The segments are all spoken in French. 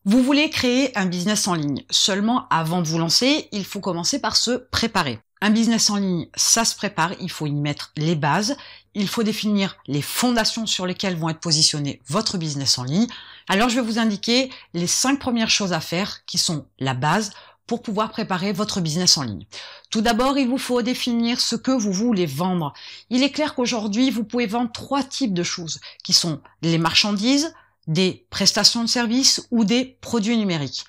Vous voulez créer un business en ligne. Seulement, avant de vous lancer, il faut commencer par se préparer. Un business en ligne, ça se prépare, il faut y mettre les bases, il faut définir les fondations sur lesquelles vont être positionnés votre business en ligne. Alors, je vais vous indiquer les 5 premières choses à faire qui sont la base pour pouvoir préparer votre business en ligne. Tout d'abord, il vous faut définir ce que vous voulez vendre. Il est clair qu'aujourd'hui, vous pouvez vendre 3 types de choses qui sont les marchandises, des prestations de services ou des produits numériques.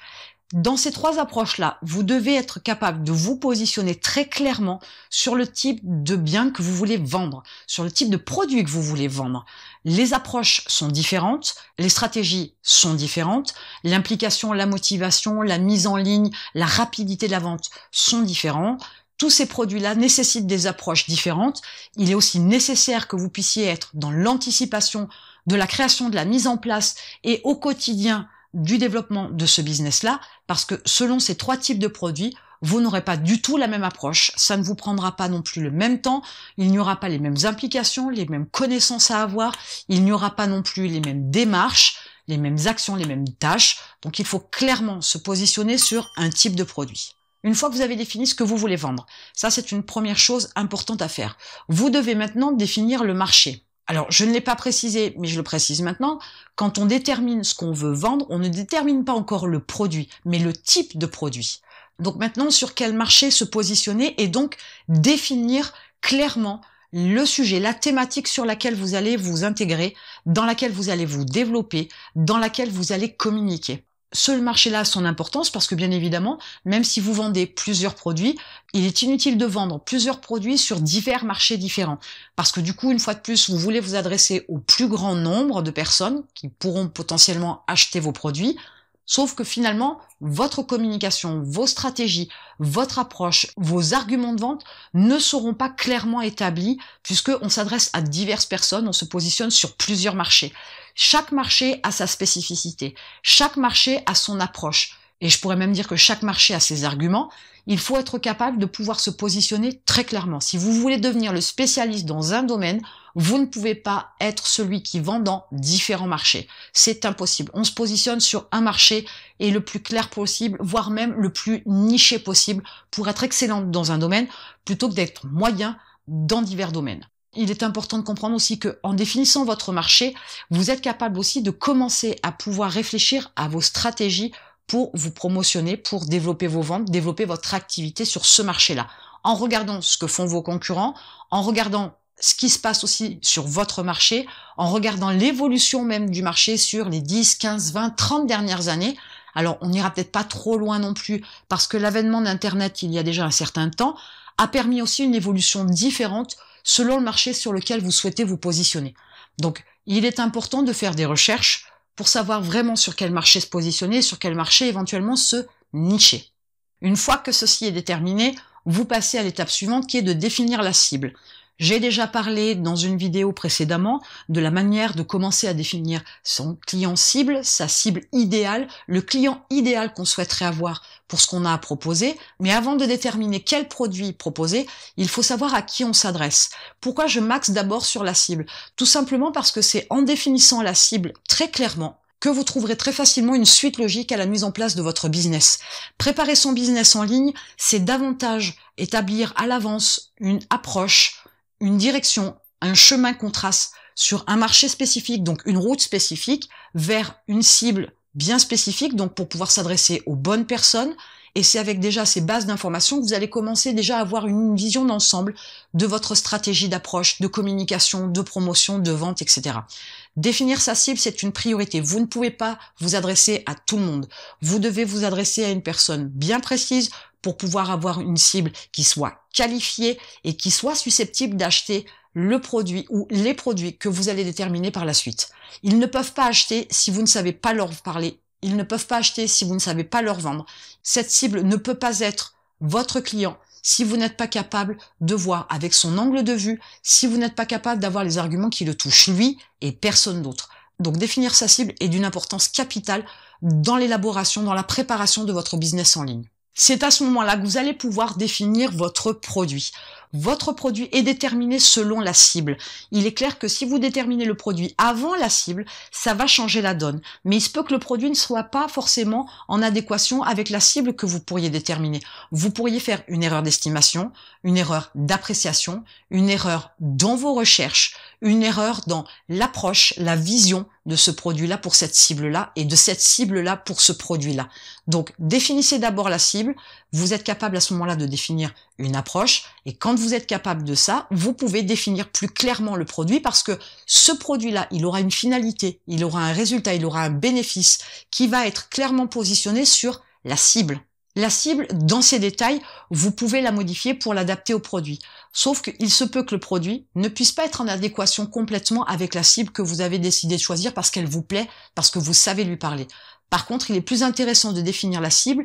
Dans ces 3 approches-là, vous devez être capable de vous positionner très clairement sur le type de bien que vous voulez vendre, sur le type de produit que vous voulez vendre. Les approches sont différentes, les stratégies sont différentes, l'implication, la motivation, la mise en ligne, la rapidité de la vente sont différents. Tous ces produits-là nécessitent des approches différentes. Il est aussi nécessaire que vous puissiez être dans l'anticipation de la création, de la mise en place et au quotidien du développement de ce business-là, parce que selon ces 3 types de produits, vous n'aurez pas du tout la même approche, ça ne vous prendra pas non plus le même temps, il n'y aura pas les mêmes implications, les mêmes connaissances à avoir, il n'y aura pas non plus les mêmes démarches, les mêmes actions, les mêmes tâches, donc il faut clairement se positionner sur un type de produit. Une fois que vous avez défini ce que vous voulez vendre, ça c'est une première chose importante à faire. Vous devez maintenant définir le marché. Alors, je ne l'ai pas précisé, mais je le précise maintenant. Quand on détermine ce qu'on veut vendre, on ne détermine pas encore le produit, mais le type de produit. Donc maintenant, sur quel marché se positionner et donc définir clairement le sujet, la thématique sur laquelle vous allez vous intégrer, dans laquelle vous allez vous développer, dans laquelle vous allez communiquer. Ce marché-là a son importance parce que bien évidemment, même si vous vendez plusieurs produits, il est inutile de vendre plusieurs produits sur divers marchés différents. Parce que du coup, une fois de plus, vous voulez vous adresser au plus grand nombre de personnes qui pourront potentiellement acheter vos produits. Sauf que finalement, votre communication, vos stratégies, votre approche, vos arguments de vente ne seront pas clairement établis puisqu'on s'adresse à diverses personnes, on se positionne sur plusieurs marchés. Chaque marché a sa spécificité, chaque marché a son approche. Et je pourrais même dire que chaque marché a ses arguments. Il faut être capable de pouvoir se positionner très clairement. Si vous voulez devenir le spécialiste dans un domaine, vous ne pouvez pas être celui qui vend dans différents marchés. C'est impossible. On se positionne sur un marché et le plus clair possible, voire même le plus niché possible pour être excellent dans un domaine plutôt que d'être moyen dans divers domaines. Il est important de comprendre aussi que, en définissant votre marché, vous êtes capable aussi de commencer à pouvoir réfléchir à vos stratégies pour vous promotionner, pour développer vos ventes, développer votre activité sur ce marché-là. En regardant ce que font vos concurrents, en regardant ce qui se passe aussi sur votre marché, en regardant l'évolution même du marché sur les 10, 15, 20, 30 dernières années. Alors, on n'ira peut-être pas trop loin non plus, parce que l'avènement d'Internet, il y a déjà un certain temps, a permis aussi une évolution différente selon le marché sur lequel vous souhaitez vous positionner. Donc, il est important de faire des recherches pour savoir vraiment sur quel marché se positionner, sur quel marché éventuellement se nicher. Une fois que ceci est déterminé, vous passez à l'étape suivante qui est de définir la cible. J'ai déjà parlé dans une vidéo précédemment de la manière de commencer à définir son client cible, sa cible idéale, le client idéal qu'on souhaiterait avoir pour ce qu'on a à proposer. Mais avant de déterminer quel produit proposer, il faut savoir à qui on s'adresse. Pourquoi je m'axe d'abord sur la cible? Tout simplement parce que c'est en définissant la cible très clairement que vous trouverez très facilement une suite logique à la mise en place de votre business. Préparer son business en ligne, c'est davantage établir à l'avance une approche, une direction, un chemin qu'on trace sur un marché spécifique, donc une route spécifique, vers une cible bien spécifique, donc pour pouvoir s'adresser aux bonnes personnes. Et c'est avec déjà ces bases d'informations que vous allez commencer déjà à avoir une vision d'ensemble de votre stratégie d'approche, de communication, de promotion, de vente, etc. Définir sa cible, c'est une priorité. Vous ne pouvez pas vous adresser à tout le monde. Vous devez vous adresser à une personne bien précise pour pouvoir avoir une cible qui soit qualifiée et qui soit susceptible d'acheter le produit ou les produits que vous allez déterminer par la suite. Ils ne peuvent pas acheter si vous ne savez pas leur parler. Ils ne peuvent pas acheter si vous ne savez pas leur vendre. Cette cible ne peut pas être votre client si vous n'êtes pas capable de voir avec son angle de vue, si vous n'êtes pas capable d'avoir les arguments qui le touchent lui et personne d'autre. Donc définir sa cible est d'une importance capitale dans l'élaboration, dans la préparation de votre business en ligne. C'est à ce moment-là que vous allez pouvoir définir votre produit. votre produit est déterminé selon la cible. Il est clair que si vous déterminez le produit avant la cible, ça va changer la donne. Mais il se peut que le produit ne soit pas forcément en adéquation avec la cible que vous pourriez déterminer. Vous pourriez faire une erreur d'estimation, une erreur d'appréciation, une erreur dans vos recherches, une erreur dans l'approche, la vision de ce produit-là pour cette cible-là et de cette cible-là pour ce produit-là. Donc, définissez d'abord la cible. Vous êtes capable à ce moment-là de définir une approche et quand vous êtes capable de ça, vous pouvez définir plus clairement le produit parce que ce produit-là, il aura une finalité, il aura un résultat, il aura un bénéfice qui va être clairement positionné sur la cible. La cible, dans ses détails, vous pouvez la modifier pour l'adapter au produit. Sauf qu'il se peut que le produit ne puisse pas être en adéquation complètement avec la cible que vous avez décidé de choisir parce qu'elle vous plaît, parce que vous savez lui parler. Par contre, il est plus intéressant de définir la cible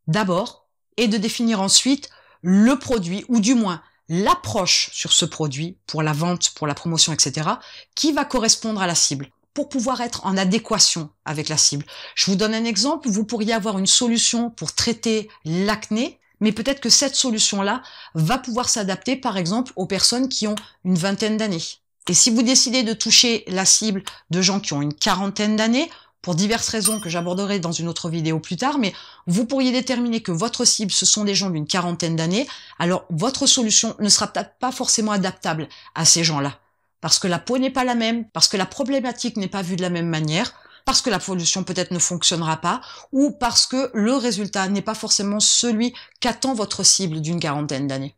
d'abord et de définir ensuite le produit, ou du moins l'approche sur ce produit pour la vente, pour la promotion, etc., qui va correspondre à la cible, pour pouvoir être en adéquation avec la cible. Je vous donne un exemple, vous pourriez avoir une solution pour traiter l'acné, mais peut-être que cette solution-là va pouvoir s'adapter, par exemple, aux personnes qui ont une vingtaine d'années. Et si vous décidez de toucher la cible de gens qui ont une quarantaine d'années, pour diverses raisons que j'aborderai dans une autre vidéo plus tard, mais vous pourriez déterminer que votre cible, ce sont des gens d'une quarantaine d'années, alors votre solution ne sera peut-être pas forcément adaptable à ces gens-là. Parce que la peau n'est pas la même, parce que la problématique n'est pas vue de la même manière, parce que la solution peut-être ne fonctionnera pas, ou parce que le résultat n'est pas forcément celui qu'attend votre cible d'une quarantaine d'années.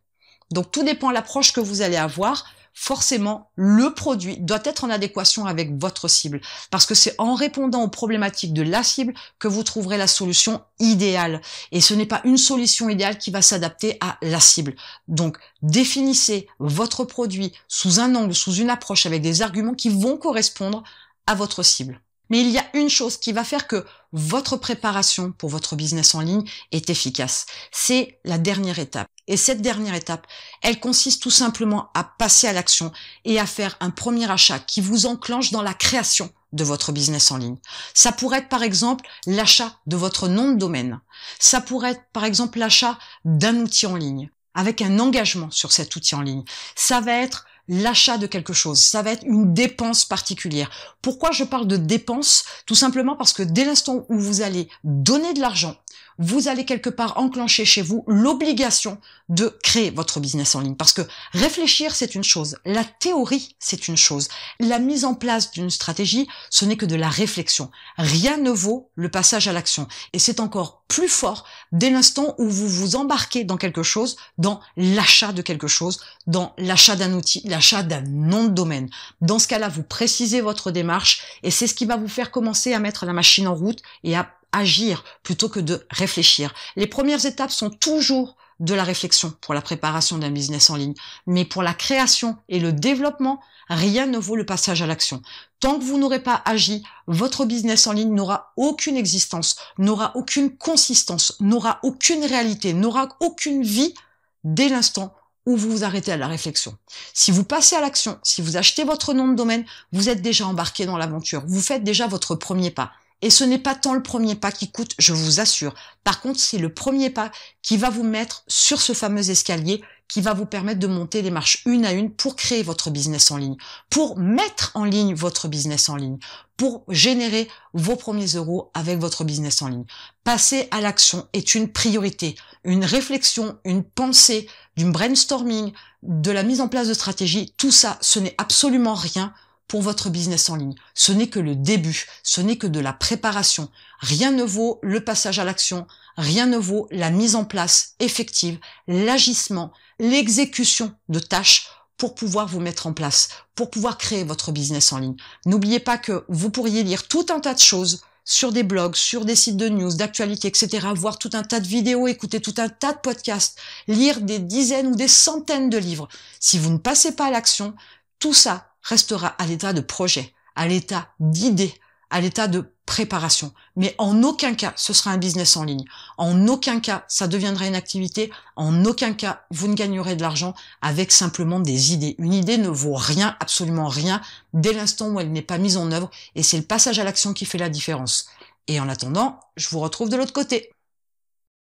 Donc tout dépend de l'approche que vous allez avoir. Forcément, le produit doit être en adéquation avec votre cible, parce que c'est en répondant aux problématiques de la cible que vous trouverez la solution idéale. Et ce n'est pas une solution idéale qui va s'adapter à la cible. Donc, définissez votre produit sous un angle, sous une approche, avec des arguments qui vont correspondre à votre cible. Mais il y a une chose qui va faire que votre préparation pour votre business en ligne est efficace. C'est la dernière étape. Et cette dernière étape, elle consiste tout simplement à passer à l'action et à faire un premier achat qui vous enclenche dans la création de votre business en ligne. Ça pourrait être par exemple l'achat de votre nom de domaine. Ça pourrait être par exemple l'achat d'un outil en ligne avec un engagement sur cet outil en ligne. Ça va être l'achat de quelque chose, ça va être une dépense particulière. Pourquoi je parle de dépense? Tout simplement parce que dès l'instant où vous allez donner de l'argent, vous allez quelque part enclencher chez vous l'obligation de créer votre business en ligne. Parce que réfléchir, c'est une chose. La théorie, c'est une chose. La mise en place d'une stratégie, ce n'est que de la réflexion. Rien ne vaut le passage à l'action. Et c'est encore plus fort dès l'instant où vous vous embarquez dans quelque chose, dans l'achat de quelque chose, dans l'achat d'un outil, l'achat d'un nom de domaine. Dans ce cas-là, vous précisez votre démarche et c'est ce qui va vous faire commencer à mettre la machine en route et à agir plutôt que de réfléchir. Les premières étapes sont toujours de la réflexion pour la préparation d'un business en ligne. Mais pour la création et le développement, rien ne vaut le passage à l'action. Tant que vous n'aurez pas agi, votre business en ligne n'aura aucune existence, n'aura aucune consistance, n'aura aucune réalité, n'aura aucune vie dès l'instant où vous vous arrêtez à la réflexion. Si vous passez à l'action, si vous achetez votre nom de domaine, vous êtes déjà embarqué dans l'aventure. Vous faites déjà votre premier pas. Et ce n'est pas tant le premier pas qui coûte, je vous assure. Par contre, c'est le premier pas qui va vous mettre sur ce fameux escalier, qui va vous permettre de monter les marches une à une pour créer votre business en ligne, pour mettre en ligne votre business en ligne, pour générer vos premiers euros avec votre business en ligne. Passer à l'action est une priorité, une réflexion, une pensée, du brainstorming, de la mise en place de stratégies. Tout ça, ce n'est absolument rien pour votre business en ligne. Ce n'est que le début, ce n'est que de la préparation. Rien ne vaut le passage à l'action, rien ne vaut la mise en place effective, l'agissement, l'exécution de tâches pour pouvoir vous mettre en place, pour pouvoir créer votre business en ligne. N'oubliez pas que vous pourriez lire tout un tas de choses sur des blogs, sur des sites de news, d'actualité, etc., voir tout un tas de vidéos, écouter tout un tas de podcasts, lire des dizaines ou des centaines de livres. Si vous ne passez pas à l'action, tout ça restera à l'état de projet, à l'état d'idée, à l'état de préparation. Mais en aucun cas, ce sera un business en ligne. En aucun cas, ça deviendra une activité. En aucun cas, vous ne gagnerez de l'argent avec simplement des idées. Une idée ne vaut rien, absolument rien, dès l'instant où elle n'est pas mise en œuvre. Et c'est le passage à l'action qui fait la différence. Et en attendant, je vous retrouve de l'autre côté.